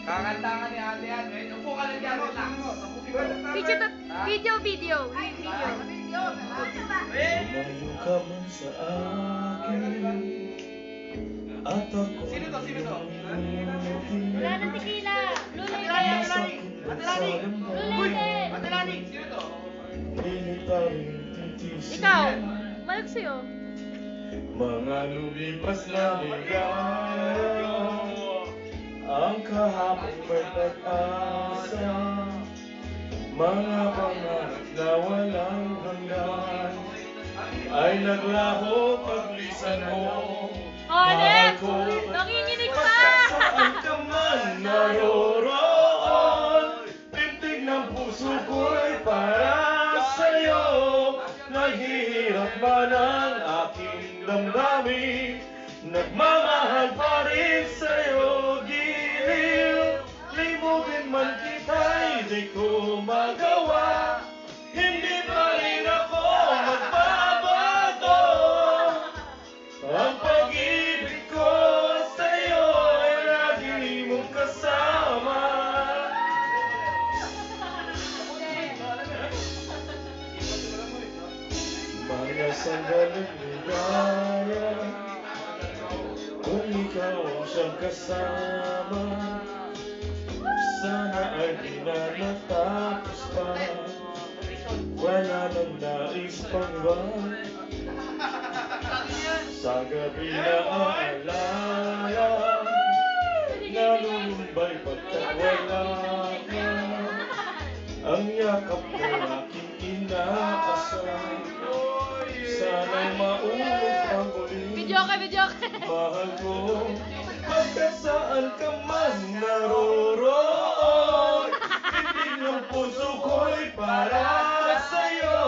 Kakanta ka ni ate yan. Upo ka lang dyan. Video. Lumayo ka man sa akin at ako Sino to? Wala nang tequila. masakit at sa damdamin. Ate Lani, sino to? Pilit pa rin titisin Ikaw, malag sa'yo. mga lumipas na ligaya ang kahapon may pag-asa, mga pangarap na walang hanggan ay naglaho paglisan mo. Alex! Nanginginig pa! Saan ka man naroroon, tintig ng puso ko'y para sa'yo. Naghihirap man ang aking damdamin, nagmamahal pa rin sa'yo. Giliw, limutin man kita'y di ko magawa, hindi pa rin ako magbabago. Ang pag-ibig ko sa'yo ay lagi mong kasama. Mga sandaling ligaya, kung ikaw ang siyang kasama, sana ay di na natapos pa. Wala nang nais pang ba sa gabi na aalala, nalulumbay pagkat wala ka. Ang yakap na aking inaasal, sana'y maulog ang uli. Video ka. Mahal ko, magkasaan ka man naroroon, titig ng puso ko'y para sa'yo.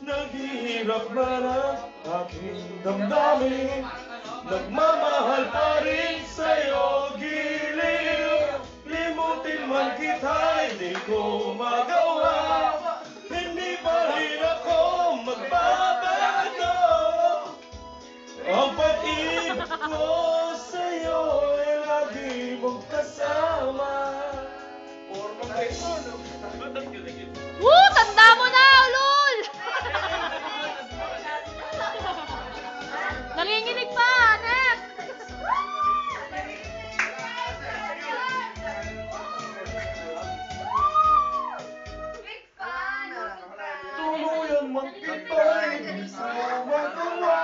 Naghihirap man ang aking damdamin, nagmamahal pa rin sa'yo. Giliw, limutin man kita'y di ko magawa, hindi pa rin ako magbabago. Ang pag-ibig ko sa'yo ay lagi mong kasama. Woo! Tanda mo na, ulol! Nanginginig pa, anak! Tuluyan man kita'y di ko magawa,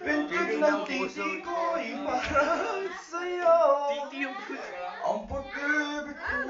pintig ng titi ko'y para sa'yo. Ang pag-ibig ko.